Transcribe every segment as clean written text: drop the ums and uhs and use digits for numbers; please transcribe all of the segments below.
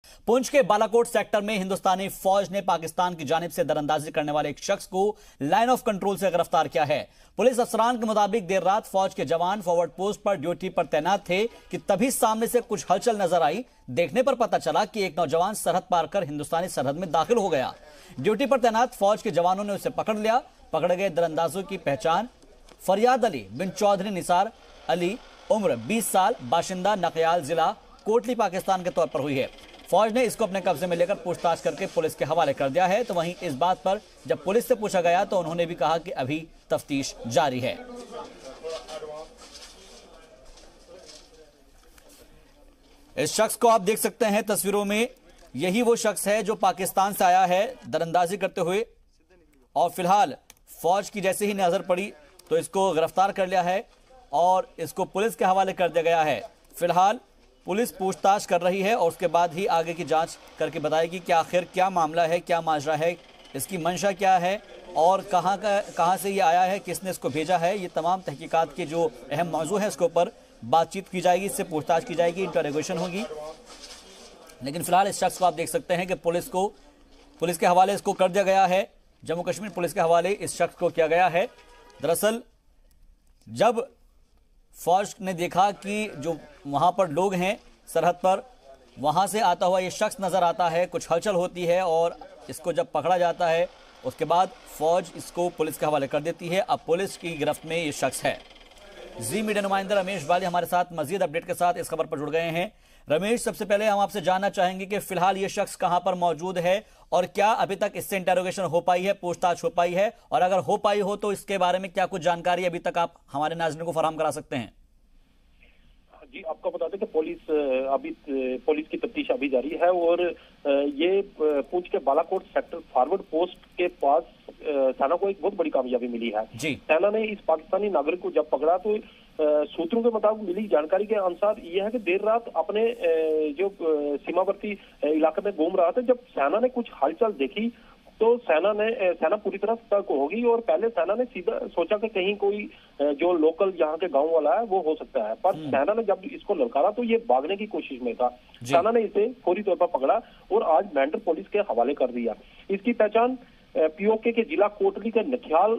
पुंछ के बालाकोट सेक्टर में हिंदुस्तानी फौज ने पाकिस्तान की जानिब से दरअंदाजी करने वाले एक शख्स को लाइन ऑफ कंट्रोल से गिरफ्तार किया है। पुलिस अफसरान के मुताबिक देर रात फौज के जवान फॉरवर्ड पोस्ट पर ड्यूटी पर तैनात थे कि तभी सामने से कुछ हलचल नजर आई। देखने पर पता चला कि एक नौजवान सरहद पार कर हिंदुस्तानी सरहद में दाखिल हो गया। ड्यूटी पर तैनात फौज के जवानों ने उसे पकड़ लिया। पकड़े गए दरअंदाजों की पहचान फरियाद अली बिन चौधरी निसार अली, उम्र 20 साल, बाशिंदा नकयाल जिला कोटली पाकिस्तान के तौर पर हुई है। फौज ने इसको अपने कब्जे में लेकर पूछताछ करके पुलिस के हवाले कर दिया है। तो वहीं इस बात पर जब पुलिस से पूछा गया तो उन्होंने भी कहा कि अभी तफ्तीश जारी है। इस शख्स को आप देख सकते हैं तस्वीरों में, यही वो शख्स है जो पाकिस्तान से आया है दरअंदाजी करते हुए, और फिलहाल फौज की जैसे ही नजर पड़ी तो इसको गिरफ्तार कर लिया है और इसको पुलिस के हवाले कर दिया गया है। फिलहाल पुलिस पूछताछ कर रही है और उसके बाद ही आगे की जांच करके बताएगी कि आखिर क्या मामला है, क्या माजरा है, इसकी मंशा क्या है और कहां से ये आया है, किसने इसको भेजा है। ये तमाम तहकीकात के जो अहम मौजू है उसके ऊपर बातचीत की जाएगी, इससे पूछताछ की जाएगी, इंटरोगेशन होगी। लेकिन फिलहाल इस शख्स को आप देख सकते हैं कि पुलिस के हवाले इसको कर दिया गया है। जम्मू कश्मीर पुलिस के हवाले इस शख्स को किया गया है। दरअसल जब फौज ने देखा कि जो वहां पर लोग हैं सरहद पर, वहां से आता हुआ ये शख्स नजर आता है, कुछ हलचल होती है और इसको जब पकड़ा जाता है उसके बाद फौज इसको पुलिस के हवाले कर देती है। अब पुलिस की गिरफ्त में ये शख्स है। जी मीडिया नुमाइंदा रमेश वाली हमारे साथ मजीद अपडेट के साथ इस खबर पर जुड़ गए हैं। रमेश, सबसे पहले हम आपसे जानना चाहेंगे कि फिलहाल ये शख्स कहां पर मौजूद है और क्या अभी तक इससे इंटरोगेशन हो पाई है, पूछताछ हो पाई है, और अगर हो पाई हो तो इसके बारे में क्या कुछ जानकारी अभी तक आप हमारे नाज़रीन को फराहम करा सकते हैं? जी, आपको बता दें कि पुलिस की तफ्तीश अभी जारी है और ये पुंछ के बालाकोट सेक्टर फॉरवर्ड पोस्ट के पास सेना को एक बहुत बड़ी कामयाबी मिली है। सेना ने इस पाकिस्तानी नागरिक को जब पकड़ा तो सूत्रों के मुताबिक मिली जानकारी के अनुसार यह है कि देर रात अपने जो सीमावर्ती इलाके में घूम रहा था। जब सेना ने कुछ हलचल देखी तो सेना पूरी तरह सतर्क होगी और पहले सेना ने सीधा सोचा कि कहीं कोई जो लोकल यहाँ के गांव वाला है वो हो सकता है, पर सेना ने जब इसको ललकारा तो ये भागने की कोशिश में था। सेना ने इसे फौरी तौर पर पकड़ा और आज मेंढर पुलिस के हवाले कर दिया। इसकी पहचान पीओके के जिला कोटली के नखियाल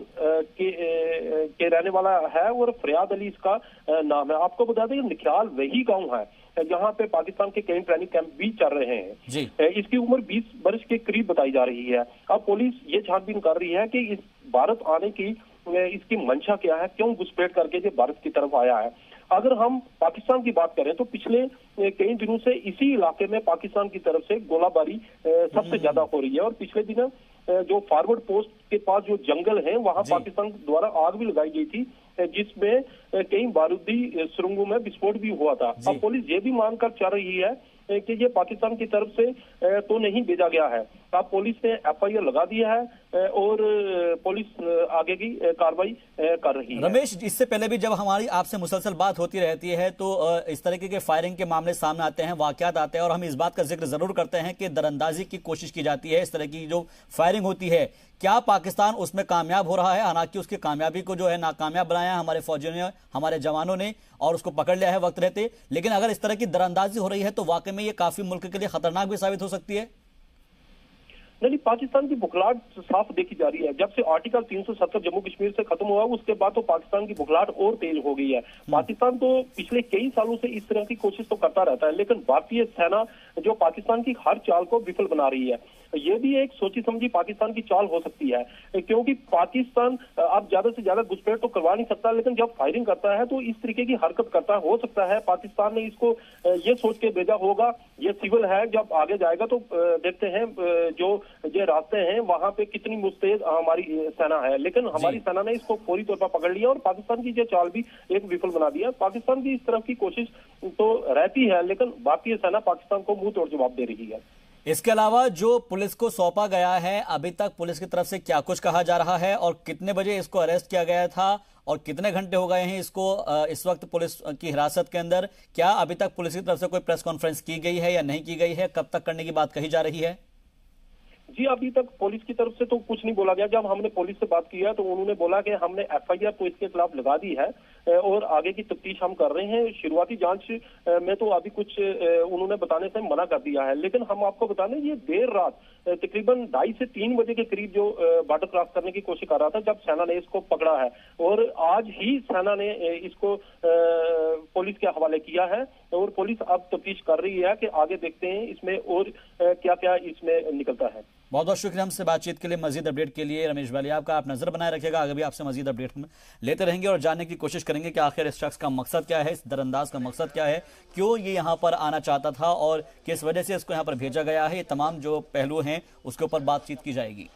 के रहने वाला है और फरियाद अली इसका नाम है। आपको बता दें नखियाल वही गाँव है जहाँ पे पाकिस्तान के कई ट्रेनिंग कैंप भी चल रहे हैं। इसकी उम्र 20 वर्ष के करीब बताई जा रही है। अब पुलिस ये छानबीन कर रही है कि इस भारत आने की इसकी मंशा क्या है, क्यों घुसपैठ करके ये भारत की तरफ आया है। अगर हम पाकिस्तान की बात करें तो पिछले कई दिनों से इसी इलाके में पाकिस्तान की तरफ से गोलाबारी सबसे ज्यादा हो रही है और पिछले दिनों जो फॉरवर्ड पोस्ट के पास जो जंगल है वहां पाकिस्तान द्वारा आग भी लगाई गई थी जिसमें कई बारूदी सुरंगों में विस्फोट भी हुआ था। अब पुलिस ये भी मानकर चल रही है कि ये पाकिस्तान की तरफ से तो नहीं भेजा गया है। अब पुलिस ने एफआईआर लगा दिया है और पुलिस आगे की कार्रवाई कर रही है। रमेश, इससे पहले भी जब हमारी आपसे मुसलसल बात होती रहती है तो इस तरीके के फायरिंग के मामले सामने आते हैं, वाकयात आते हैं और हम इस बात का जिक्र जरूर करते हैं कि दरअंदाजी की कोशिश की जाती है। इस तरह की जो फायरिंग होती है, क्या पाकिस्तान उसमें कामयाब हो रहा है? हालांकि उसकी कामयाबी को जो है नाकामयाब बनाया है हमारे फौजियों ने, हमारे जवानों ने, और उसको पकड़ लिया है वक्त रहते। लेकिन अगर इस तरह की दरअंदाजी हो रही है तो वाकई में ये काफी मुल्क के लिए खतरनाक भी साबित हो सकती है। नहीं, पाकिस्तान की बुखलाहट साफ देखी जा रही है। जब से आर्टिकल 370 जम्मू कश्मीर से खत्म हुआ उसके बाद तो पाकिस्तान की बुखलाहट और तेज हो गई है। पाकिस्तान तो पिछले कई सालों से इस तरह की कोशिश तो करता रहता है, लेकिन भारतीय सेना जो पाकिस्तान की हर चाल को विफल बना रही है। ये भी एक सोची समझी पाकिस्तान की चाल हो सकती है, क्योंकि पाकिस्तान अब ज्यादा से ज्यादा घुसपैठ तो करवा नहीं सकता, लेकिन जब फायरिंग करता है तो इस तरीके की हरकत करता हो सकता है पाकिस्तान ने इसको ये सोच के भेजा होगा ये सिविल है, जब आगे जाएगा तो देखते हैं जो ये रास्ते हैं वहां पे कितनी मुस्तैद हमारी सेना है। लेकिन हमारी सेना ने इसको फौरी तौर पर पकड़ लिया और पाकिस्तान की ये चाल भी एक विफल बना दिया। पाकिस्तान की इस तरफ की कोशिश तो रहती है, लेकिन भारतीय सेना पाकिस्तान को मुंह तोड़ जवाब दे रही है। इसके अलावा जो पुलिस को सौंपा गया है, अभी तक पुलिस की तरफ से क्या कुछ कहा जा रहा है और कितने बजे इसको अरेस्ट किया गया था और कितने घंटे हो गए हैं इसको इस वक्त पुलिस की हिरासत के अंदर? क्या अभी तक पुलिस की तरफ से कोई प्रेस कॉन्फ्रेंस की गई है या नहीं की गई है? कब तक करने की बात कही जा रही है? जी अभी तक पुलिस की तरफ से तो कुछ नहीं बोला गया। जब हमने पुलिस से बात किया तो उन्होंने बोला कि हमने एफआईआर तो इसके खिलाफ लगा दी है और आगे की तफ्तीश हम कर रहे हैं। शुरुआती जांच में तो अभी कुछ उन्होंने बताने से मना कर दिया है। लेकिन हम आपको बता दें ये देर रात तकरीबन 2:30 से 3 बजे के करीब जो बॉर्डर क्रॉस करने की कोशिश कर रहा था, जब सेना ने इसको पकड़ा है और आज ही सेना ने इसको पुलिस के हवाले किया है और पुलिस अब तफ्तीश कर रही है कि आगे देखते हैं इसमें और क्या क्या इसमें निकलता है। बहुत बहुत शुक्रिया हमसे बातचीत के लिए। मजीद अपडेट के लिए रमेश वालिया का आप नजर बनाए रखिएगा। आगे भी आपसे मजीद अपडेट लेते रहेंगे और जानने की कोशिश करेंगे कि आखिर इस शख्स का मकसद क्या है, इस दरअंदाज का मकसद क्या है, क्यों ये यहाँ पर आना चाहता था और किस वजह से इसको यहाँ पर भेजा गया है। ये तमाम जो पहलू हैं उसके ऊपर बातचीत की जाएगी।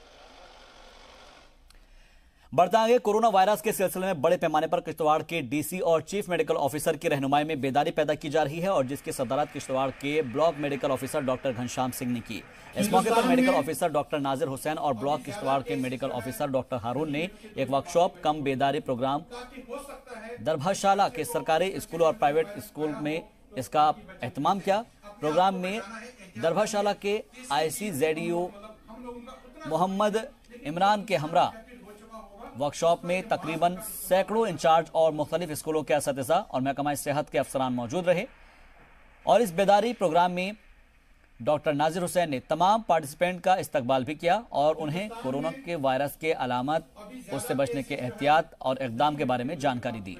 बढ़ता आगे, कोरोना वायरस के सिलसिले में बड़े पैमाने पर किश्तवाड़ के डीसी और चीफ मेडिकल ऑफिसर की रहनुमाई में बेदारी पैदा की जा रही है और जिसकी सदारत किश्तवाड़ के block medical officer doctor Ghanshyam Singh ने की। इस मौके पर मेडिकल ऑफिसर डॉक्टर नाजिर हुसैन और ब्लॉक किश्तवाड़ के मेडिकल ऑफिसर डॉक्टर हारून ने एक वर्कशॉप कम बेदारी प्रोग्राम दरभाशाला के सरकारी स्कूल और प्राइवेट स्कूल में इसका एहतमाम किया। प्रोग्राम में दरभाशाला के ICZEO मोहम्मद इमरान के हमरा वर्कशॉप में तकरीबन सैकड़ों इंचार्ज और मुख्तलिफ स्कूलों के असतिज़ा और महकमा सेहत के अफसरान मौजूद रहे और इस बेदारी प्रोग्राम में डॉक्टर नाजिर हुसैन ने तमाम पार्टिसिपेंट का इस्तकबाल भी किया और उन्हें कोरोना के वायरस के अलामत, उससे बचने के एहतियात और इक़दाम के बारे में जानकारी दी।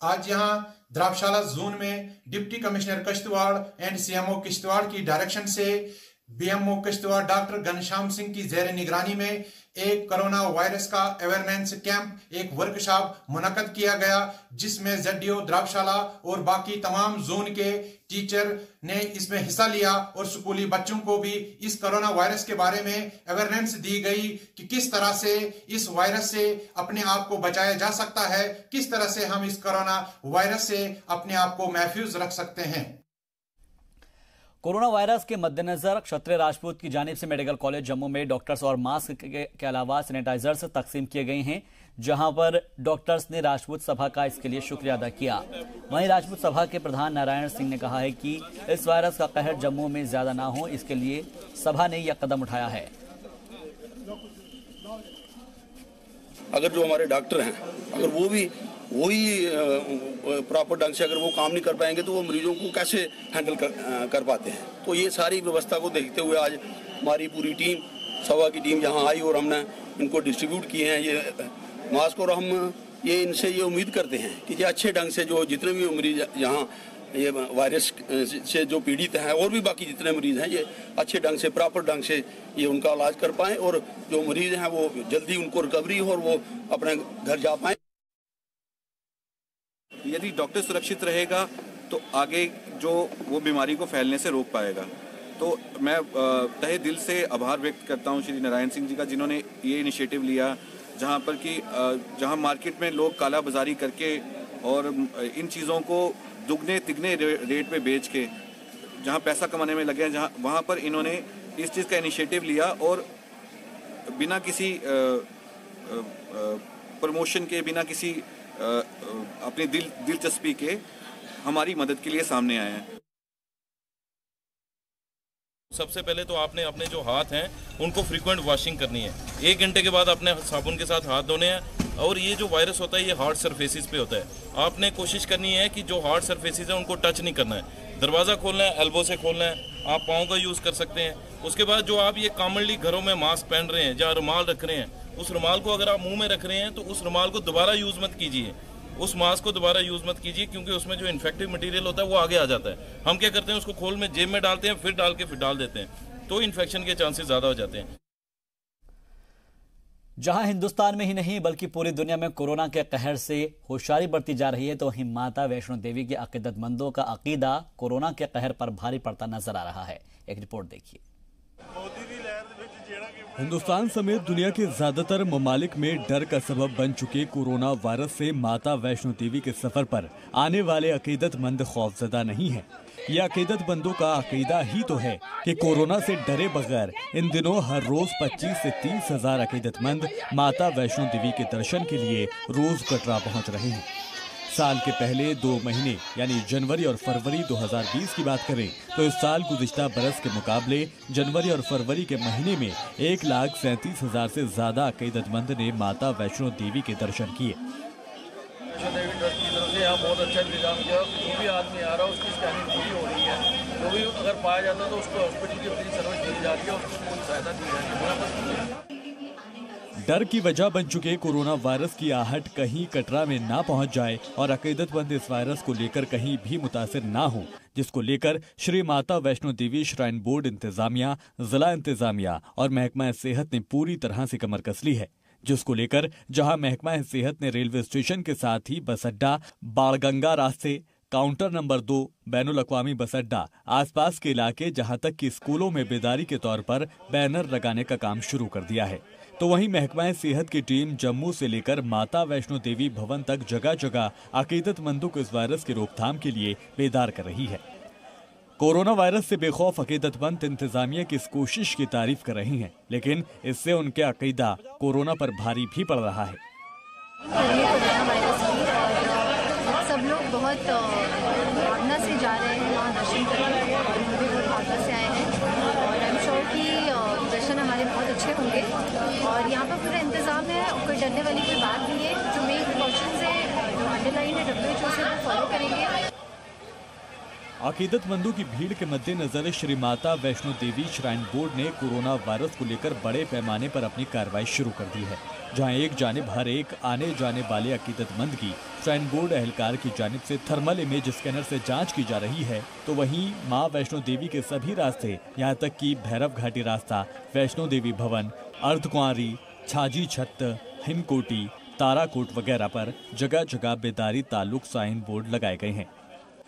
आज यहाँ द्राबशाला जोन में deputy commissioner Kishtwar and CMO Kishtwar की डायरेक्शन से BMO किश्तवाड़ डॉक्टर घनश्याम सिंह की जेर निगरानी में एक कोरोना वायरस का अवेयरनेस कैंप, एक वर्कशॉप मुनक्कद किया गया, जिसमें ZDO द्राबशाला और बाकी तमाम जोन के टीचर ने इसमें हिस्सा लिया और स्कूली बच्चों को भी इस कोरोना वायरस के बारे में अवेयरनेस दी गई कि किस तरह से इस वायरस से अपने आप को बचाया जा सकता है, किस तरह से हम इस कोरोना वायरस से अपने आप को महफूज रख सकते हैं। कोरोना वायरस के मद्देनजर क्षत्रिय राजपूत की जानिब से मेडिकल कॉलेज जम्मू में डॉक्टर्स और मास्क के अलावा सैनिटाइजर्स तकसीम किए गए हैं, जहां पर डॉक्टर्स ने राजपूत सभा का इसके लिए शुक्रिया अदा किया। वहीं राजपूत सभा के प्रधान नारायण सिंह ने कहा है कि इस वायरस का कहर जम्मू में ज्यादा ना हो, इसके लिए सभा ने यह कदम उठाया है। अगर जो हमारे डॉक्टर हैं, अगर वो भी वही प्रॉपर ढंग से अगर वो काम नहीं कर पाएंगे तो वो मरीजों को कैसे हैंडल कर पाते हैं। तो ये सारी व्यवस्था को देखते हुए आज हमारी पूरी टीम, सभा की टीम यहाँ आई और हमने इनको डिस्ट्रीब्यूट किए हैं ये मास्क और हम ये इनसे ये उम्मीद करते हैं कि ये अच्छे ढंग से जो जितने भी मरीज यहाँ ये वायरस से जो पीड़ित हैं और भी बाकी जितने मरीज हैं, ये अच्छे ढंग से प्रॉपर ढंग से ये उनका इलाज कर पाएँ और जो मरीज हैं वो जल्दी उनको रिकवरी हो और वो अपने घर जा पाएँ। यदि डॉक्टर सुरक्षित रहेगा तो आगे जो वो बीमारी को फैलने से रोक पाएगा। तो मैं तहे दिल से आभार व्यक्त करता हूं श्री नारायण सिंह जी का, जिन्होंने ये इनिशिएटिव लिया, जहां पर कि जहां मार्केट में लोग काला बाजारी करके और इन चीज़ों को दुगने तिगने रेट पे बेच के जहां पैसा कमाने में लगे हैं, जहां वहां पर इन्होंने इस चीज़ का इनिशिएटिव लिया और बिना किसी प्रमोशन के, बिना किसी अपनी दिलचस्पी के हमारी मदद के लिए सामने आए हैं। सबसे पहले तो आपने अपने जो हाथ हैं उनको फ्रीक्वेंट वॉशिंग करनी है। 1 घंटे के बाद अपने साबुन के साथ हाथ धोने हैं। और ये जो वायरस होता है ये हार्ड सरफेसेस पे होता है। आपने कोशिश करनी है कि जो हार्ड सरफेसेस हैं उनको टच नहीं करना है। दरवाज़ा खोलना है, एल्बो से खोलना है, आप पाँव का यूज़ कर सकते हैं। उसके बाद जो आप ये कॉमनली घरों में मास्क पहन रहे हैं या रुमाल रख रहे हैं, उस रुमाल को अगर आप मुंह में रख रहे हैं तो उस रुमाल को दोबारा यूज़ मत कीजिए, उस मास्क को दोबारा यूज़ मत कीजिए, क्योंकि उसमें जो इन्फेक्टिव मटेरियल होता है वो आगे आ जाता है। हम क्या करते हैं, उसको खोल में जेब में डालते हैं, फिर डाल के फिर डाल देते हैं, तो इन्फेक्शन के चांसेस ज़्यादा हो जाते हैं। जहां हिंदुस्तान में ही नहीं बल्कि पूरी दुनिया में कोरोना के कहर से होशियारी बरती जा रही है, तो वहीं माता वैष्णो देवी के अकीदतमंदों का अकीदा कोरोना के कहर पर भारी पड़ता नजर आ रहा है। एक रिपोर्ट देखिए। हिंदुस्तान समेत दुनिया के ज्यादातर ममालिक में डर का सबब बन चुके कोरोना वायरस से माता वैष्णो देवी के सफर पर आने वाले अकीदतमंद खौफजदा नहीं है। यह अकीदतमंदों का अकीदा ही तो है कि कोरोना से डरे बगैर इन दिनों हर रोज 25 से 30 हजार अकीदतमंद माता वैष्णो देवी के दर्शन के लिए रोज कटरा पहुंच रहे हैं। साल के पहले 2 महीने यानी जनवरी और फरवरी 2020 की बात करें तो इस साल गुज़िश्ता बरस के मुकाबले जनवरी और फरवरी के महीने में 1,37,000 से ज्यादा अकीदतमंद ने माता वैष्णो देवी के दर्शन किए। वैष्णो देवी ट्रस्ट की तरफ से यहाँ बहुत अच्छा इंतजाम किया। जो भी आदमी आ रहा है उसकी स्कैनिंग पूरी हो रही है। जो भी अगर पाया जाता है तो उसको हॉस्पिटल की फ्री सर्विस दी जा रही है, उसको पूरी सहायता दी जा रही है। डर की वजह बन चुके कोरोना वायरस की आहट कहीं कटरा में ना पहुंच जाए और अकीदतमंद इस वायरस को लेकर कहीं भी मुतासिर ना हो, जिसको लेकर श्री माता वैष्णो देवी श्राइन बोर्ड इंतजामिया, जिला इंतजामिया और महकमा सेहत ने पूरी तरह से कमर कस ली है। जिसको लेकर जहां महकमा सेहत ने रेलवे स्टेशन के साथ ही बस अड्डा, बाणगंगा रास्ते, काउंटर नंबर 2, बैनुल अक़वामी बस अड्डा, आसपास के इलाके जहां तक कि स्कूलों में बेदारी के तौर पर बैनर लगाने का काम शुरू कर दिया है, तो वहीं महकमा सेहत की टीम जम्मू से लेकर माता वैष्णो देवी भवन तक जगह जगह अकीदतमंदों को इस वायरस की रोकथाम के लिए बेदार कर रही है। कोरोना वायरस से बेखौफ अकीदतमंद इंतजामिया की इस कोशिश की तारीफ कर रही हैं, लेकिन इससे उनके अकीदा कोरोना पर भारी भी पड़ रहा है। सब लोग बहुत भावना से जा रहे हैं वहाँ दर्शन करने, और हम भी बहुत भावना से आए हैं और आई एम श्योर कि दर्शन हमारे बहुत अच्छे होंगे। और यहाँ पर पूरा इंतजाम है, कोई डरने वाली कोई बात नहीं है। जो मेन प्रिकॉशंस है, जो अंडरलाइन है WHO से, वो फॉलो करेंगे। अकीदतमंदों की भीड़ के मद्देनजर श्री माता वैष्णो देवी श्राइन बोर्ड ने कोरोना वायरस को लेकर बड़े पैमाने पर अपनी कार्रवाई शुरू कर दी है, जहां एक जानिब हर एक आने जाने वाले अकीदतमंद की श्राइन बोर्ड एहलकार की जानिब से थर्मल इमेज स्कैनर से जांच की जा रही है, तो वहीं मां वैष्णो देवी के सभी रास्ते यहां तक कि भैरव घाटी रास्ता, वैष्णो देवी भवन, अर्धकुंवारी, छाजी छत, हिमकोटी, ताराकोट वगैरह पर जगह जगह बेदारी ताल्लुक साइन बोर्ड लगाए गए हैं।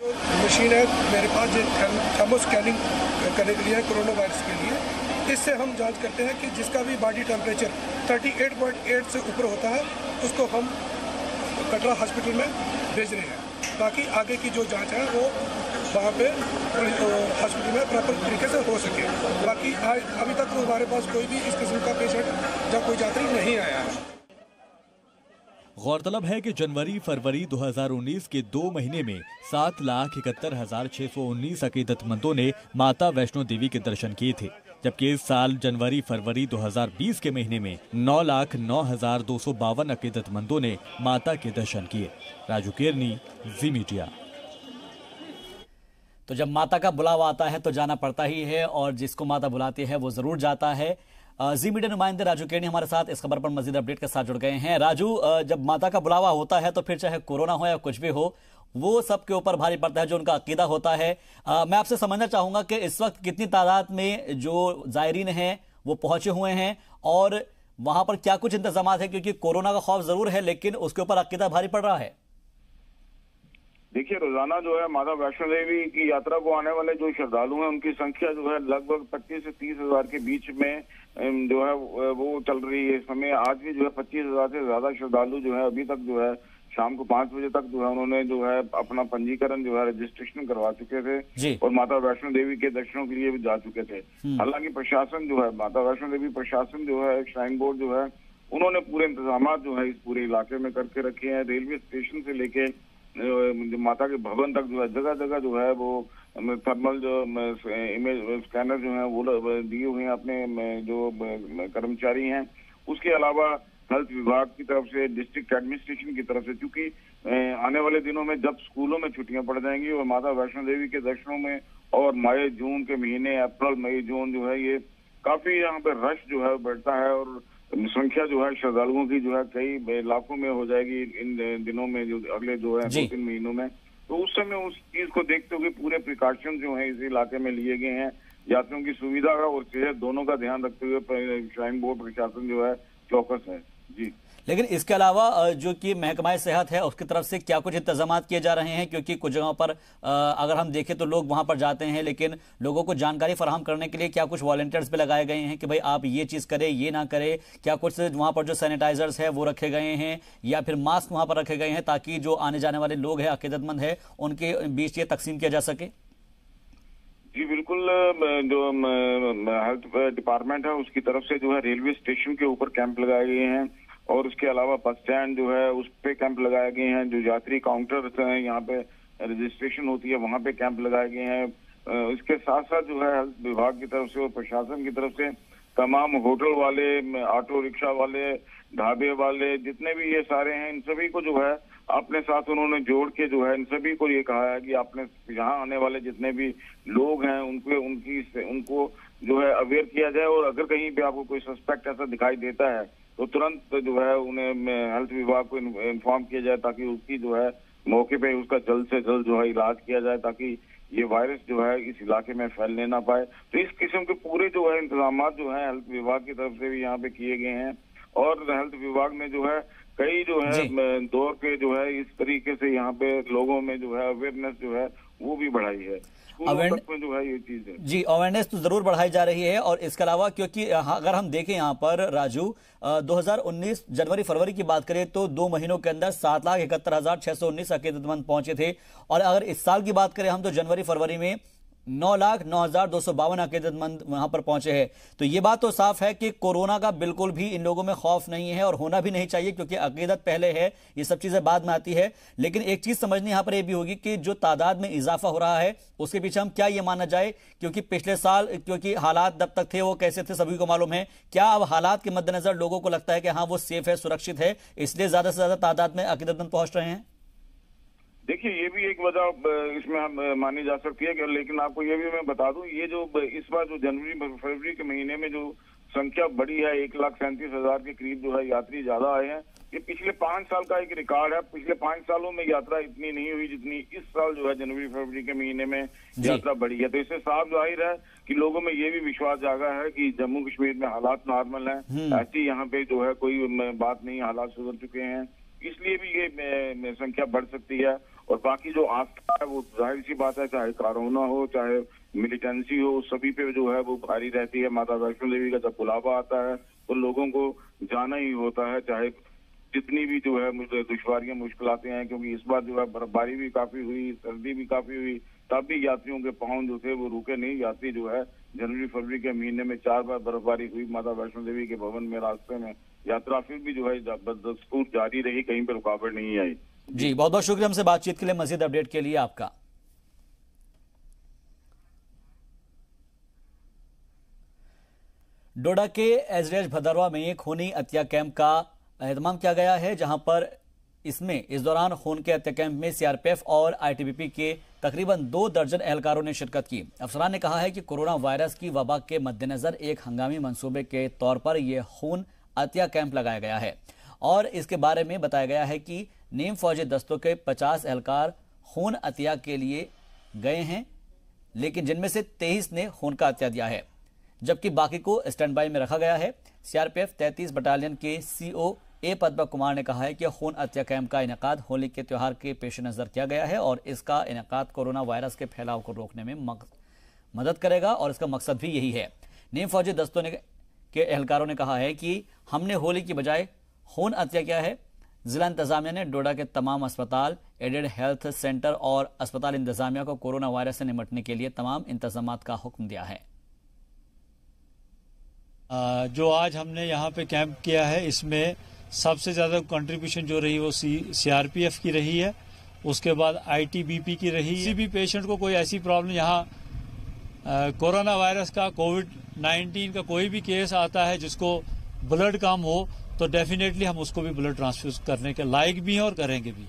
मशीन है मेरे पास जो थर्मो स्कैनिंग करने के लिए है कोरोना वायरस के लिए, इससे हम जांच करते हैं कि जिसका भी बॉडी टेम्परेचर 38.8 से ऊपर होता है उसको हम कटरा हॉस्पिटल में भेज रहे हैं, ताकि आगे की जो जांच है वो वहाँ पे हॉस्पिटल में प्रॉपर तरीके से हो सके। बाकी अभी तक तो हमारे पास कोई भी इस किस्म का पेशेंट या कोई यात्री नहीं आया है। गौरतलब है कि जनवरी फरवरी 2019 के 2 महीने में 7,71,619 अकीदतमंदों ने माता वैष्णो देवी के दर्शन किए थे, जबकि इस साल जनवरी फरवरी 2020 के महीने में 9,09,252 अकीदतमंदों ने माता के दर्शन किए। राजू केरनी, जी मीडिया। तो जब माता का बुलावा आता है तो जाना पड़ता ही है, और जिसको माता बुलाती है वो जरूर जाता है। जी मीडिया नुमाइंदे राजू केरनी हमारे साथ इस खबर पर मजीद अपडेट के साथ जुड़ गए हैं। राजू, जब माता का बुलावा होता है तो फिर चाहे कोरोना हो या कुछ भी हो, वो सबके ऊपर भारी पड़ता है जो उनका अकीदा होता है। मैं आपसे समझना चाहूंगा कि इस वक्त कितनी तादाद में जो जायरीन हैं वो पहुंचे हुए हैं और वहां पर क्या कुछ इंतजाम है, क्योंकि कोरोना का खौफ जरूर है लेकिन उसके ऊपर अकीदा भारी पड़ रहा है। देखिए, रोजाना जो है माता वैष्णो देवी की यात्रा को आने वाले जो श्रद्धालु हैं उनकी संख्या जो है लगभग 25 से 30 हजार के बीच में जो है वो चल रही है इस समय। आज भी जो है 25,000 से ज्यादा श्रद्धालु जो है अभी तक जो है शाम को 5 बजे तक जो है उन्होंने जो है अपना पंजीकरण जो है रजिस्ट्रेशन करवा चुके थे और माता वैष्णो देवी के दर्शनों के लिए भी जा चुके थे। हालांकि प्रशासन जो है, माता वैष्णो देवी प्रशासन जो है, श्राइन बोर्ड जो है, उन्होंने पूरे इंतजाम जो है इस पूरे इलाके में करके रखे हैं। रेलवे स्टेशन से लेके माता के भवन तक जो है जगह जगह जो है वो थर्मल जो इमेज स्कैनर जो है वो दिए हुए हैं अपने जो कर्मचारी हैं। उसके अलावा हेल्थ विभाग की तरफ से, डिस्ट्रिक्ट एडमिनिस्ट्रेशन की तरफ से, क्योंकि आने वाले दिनों में जब स्कूलों में छुट्टियां पड़ जाएंगी और माता वैष्णो देवी के दर्शनों में और मई जून के महीने, अप्रैल मई जून जो है ये काफी यहाँ पे रश जो है बढ़ता है और संख्या जो है श्रद्धालुओं की जो है कई लाखों में हो जाएगी इन दिनों में, जो अगले जो है 2-3 महीनों में। तो उस समय उस चीज को देखते हुए पूरे प्रिकॉशन जो है इस इलाके में लिए गए हैं। यात्रियों की सुविधा का और सेहत दोनों का ध्यान रखते हुए श्राइन बोर्ड प्रशासन जो है चौकस है। जी, लेकिन इसके अलावा जो कि महकमा सेहत है उसकी तरफ से क्या कुछ इंतजाम किए जा रहे हैं, क्योंकि कुछ जगहों पर अगर हम देखें तो लोग वहां पर जाते हैं लेकिन लोगों को जानकारी फराहम करने के लिए क्या कुछ वॉलंटियर्स भी लगाए गए हैं कि भाई आप ये चीज करें, ये ना करें? क्या कुछ वहां पर जो सैनिटाइजर्स है वो रखे गए हैं या फिर मास्क वहां पर रखे गए हैं ताकि जो आने जाने वाले लोग हैं, अकीदतमंद है, उनके बीच ये तकसीम किया जा सके? जी बिल्कुल, जो हेल्थ डिपार्टमेंट है उसकी तरफ से जो है रेलवे स्टेशन के ऊपर कैंप लगाए गए हैं और उसके अलावा बस स्टैंड जो है उस पे कैंप लगाए गए हैं। जो यात्री काउंटर्स हैं यहाँ पे रजिस्ट्रेशन होती है वहाँ पे कैंप लगाए गए हैं। इसके साथ साथ जो है हेल्थ विभाग की तरफ से और प्रशासन की तरफ से तमाम होटल वाले, ऑटो रिक्शा वाले, ढाबे वाले, जितने भी ये सारे हैं, इन सभी को जो है अपने साथ उन्होंने जोड़ के जो है इन सभी को ये कहा है कि आपने यहाँ आने वाले जितने भी लोग हैं उनको जो है अवेयर किया जाए, और अगर कहीं पे आपको कोई सस्पेक्ट ऐसा दिखाई देता है तो तुरंत जो है उन्हें हेल्थ विभाग को इन्फॉर्म किया जाए, ताकि उसकी जो है मौके पे उसका जल्द से जल्द जो है इलाज किया जाए, ताकि ये वायरस जो है इस इलाके में फैलने ना पाए। तो इस किस्म के पूरे जो है इंतजाम जो है हेल्थ विभाग की तरफ से भी यहाँ पे किए गए हैं, और हेल्थ विभाग ने जो है कई जो है दौर के जो है इस तरीके से यहाँ पे लोगों में जो है अवेयरनेस जो है वो भी बढ़ाई है। में जो है ये चीज है जी, अवेयरनेस तो जरूर बढ़ाई जा रही है। और इसके अलावा क्योंकि अगर हम देखें यहाँ पर राजू 2019 जनवरी फरवरी की बात करें तो 2 महीनों के अंदर 7,71,619 अकीदतमंद पहुंचे थे, और अगर इस साल की बात करें हम तो जनवरी फरवरी में 9,09,252 अकीदतमंद वहां पर पहुंचे हैं। तो ये बात तो साफ है कि कोरोना का बिल्कुल भी इन लोगों में खौफ नहीं है और होना भी नहीं चाहिए, क्योंकि अकीदत पहले है, ये सब चीजें बाद में आती है। लेकिन एक चीज समझनी यहां पर यह भी होगी कि जो तादाद में इजाफा हो रहा है उसके पीछे हम क्या ये माना जाए, क्योंकि पिछले साल क्योंकि हालात जब तक थे वो कैसे थे सभी को मालूम है। क्या अब हालात के मद्देनजर लोगों को लगता है कि हाँ वो सेफ है, सुरक्षित है, इसलिए ज्यादा से ज्यादा तादाद में अकीदतमंद पहुंच रहे हैं? देखिए, ये भी एक वजह इसमें हम मानी जा सकती है, लेकिन आपको ये भी मैं बता दूं, ये जो इस बार जो जनवरी फरवरी के महीने में जो संख्या बढ़ी है 1,37,000 के करीब जो है यात्री ज्यादा आए हैं, ये पिछले 5 साल का एक रिकॉर्ड है। पिछले 5 सालों में यात्रा इतनी नहीं हुई जितनी इस साल जो है जनवरी फरवरी के महीने में यात्रा बढ़ी है। तो इससे साफ जाहिर है कि लोगों में ये भी विश्वास जागा है कि जम्मू कश्मीर में हालात नॉर्मल हैं, ऐसी यहाँ पे जो है कोई बात नहीं, हालात सुधर चुके हैं, इसलिए भी ये संख्या बढ़ सकती है। और बाकी जो आस्था है वो जाहिर सी बात है, चाहे कोरोना हो चाहे मिलिटेंसी हो, सभी पे जो है वो भारी रहती है। माता वैष्णो देवी का जब बुलावा आता है तो लोगों को जाना ही होता है, चाहे जितनी भी जो है दुश्वारियां मुश्किलातें हैं, क्योंकि इस बार जो है बर्फबारी भी काफी हुई, सर्दी भी काफी हुई, तब भी यात्रियों के पाँव जो थे वो रुके नहीं। यात्री जो है जनवरी फरवरी के महीने में 4 बार बर्फबारी हुई माता वैष्णो देवी के भवन में, रास्ते में यात्रा फिर भी जो है बदस्तूर जारी रही, कहीं पर रुकावट नहीं आई। जी, बहुत बहुत शुक्रिया हमसे बातचीत के लिए, मजीद अपडेट के लिए आपका। डोडा के एसडीएच भदरवा में खूनी हत्या कैंप का एहतमाम किया गया है, जहां पर इस दौरान खून के हत्या कैंप में सीआरपीएफ और आईटीबीपी के तकरीबन 2 दर्जन एहलकारों ने शिरकत की। अफसरान ने कहा है कि कोरोना वायरस की वबा के मद्देनजर एक हंगामी मंसूबे के तौर पर यह खून हत्या कैंप लगाया गया है, और इसके बारे में बताया गया है कि नीम फौजी दस्तों के 50 एहलकार खून हत्या के लिए गए हैं, लेकिन जिनमें से 23 ने खून का हत्या दिया है, जबकि बाकी को स्टैंड बाई में रखा गया है। सीआरपीएफ 33 बटालियन के सीओ ए पद्मा कुमार ने कहा है कि खून हत्या कैंप का इनेकाद होली के त्यौहार के पेश नजर किया गया है, और इसका इनेकाद कोरोना वायरस के फैलाव को रोकने में मदद करेगा, और इसका मकसद भी यही है। नीम फौजी दस्तों के एहलकारों ने कहा है कि हमने होली की बजाय खून हत्या किया है। जिला इंतजामिया ने डोडा के तमाम अस्पताल, एडेड हेल्थ सेंटर और अस्पताल इंतजामिया को कोरोना वायरस से निपटने के लिए तमाम इंतजामात का हुक्म दिया है। जो आज हमने यहाँ पे कैंप किया है, इसमें सबसे ज्यादा कंट्रीब्यूशन जो रही वो सीआरपीएफ की रही है, उसके बाद आईटीबीपी की रही है। किसी भी पेशेंट को कोई ऐसी प्रॉब्लम यहाँ कोरोना वायरस का, कोविड-19 का कोई भी केस आता है जिसको ब्लड कम हो, तो डेफिनेटली हम उसको भी ब्लड ट्रांसफ्यूज करने के लायक भी हैं और करेंगे भी।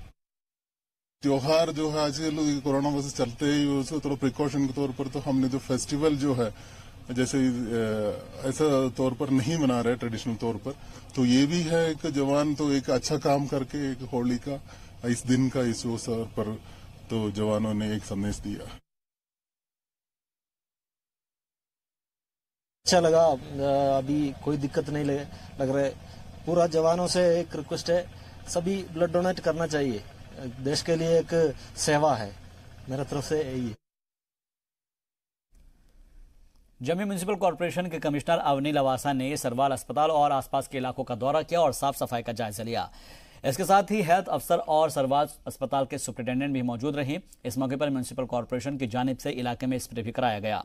त्योहार जो है आजकल कोरोना वजह से चलते ही उसको थोड़ा प्रिकॉशन के तौर पर तो हमने जो फेस्टिवल जो है जैसे ऐसा तौर पर नहीं मना रहे ट्रेडिशनल तौर पर, तो ये भी है एक जवान तो एक अच्छा काम करके एक होली का इस दिन का इस अवसर पर तो जवानों ने एक संदेश दिया। अच्छा लगा, अभी कोई दिक्कत नहीं लग रहा है। पूरा जवानों से एक रिक्वेस्ट है, सभी ब्लड डोनेट करना चाहिए, देश के लिए एक सेवा है, मेरा तरफ से यही है। जम्मू म्युनिसिपल कॉर्पोरेशन के कमिश्नर अवनी लवासा ने सरवाल अस्पताल और आसपास के इलाकों का दौरा किया और साफ सफाई का जायजा लिया। इसके साथ ही हेल्थ अफसर और सरवाल अस्पताल के सुपरिटेंडेंट भी मौजूद रहे। इस मौके पर म्युनिसिपल कॉर्पोरेशन की जानिब से इलाके में स्प्रे भी कराया गया।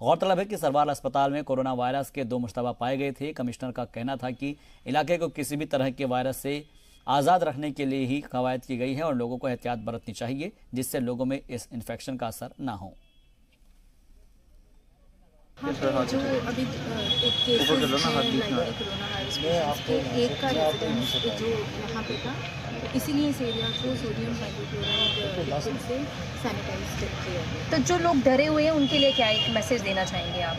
गौरतलब है कि सरवाल अस्पताल में कोरोना वायरस के 2 मुश्तबा पाए गए थे। कमिश्नर का कहना था कि इलाके को किसी भी तरह के वायरस से आज़ाद रखने के लिए ही कवायद की गई है और लोगों को एहतियात बरतनी चाहिए, जिससे लोगों में इस इन्फेक्शन का असर ना हो। हाँ, जो अभी एक केस है कोरोना वायरस के एक का रेजिडेंस जो यहाँ पे था, तो इसीलिए इस एरिया को सोडियम हाइड्रोक्लोराइड से सैनिटाइज किया गया। तो जो लोग डरे हुए हैं उनके लिए क्या एक मैसेज देना चाहेंगे आप?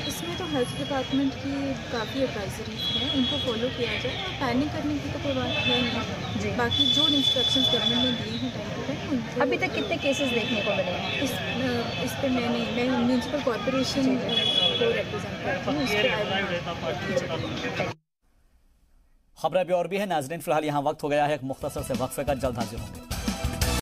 इसमें तो हेल्थ डिपार्टमेंट की काफ़ी एडवाइजरी है, उनको फॉलो किया जाए और पैनिक करने की तो कोई बात है नहीं। बाकी जो इंस्ट्रक्शंस गवर्नमेंट ने दिए हैं टाइम टू टाइम। अभी तक कितने केसेस देखने को मिले हैं? इस पर मैं म्यूनसिपल कॉर्पोरेशन को रिप्रेजेंट करती हूँ। खबरें अभी और भी है नाज़रीन, फिलहाल यहाँ वक्त हो गया है एक मुख्तसर से वक्फे का, जल्द हाजिर होंगे।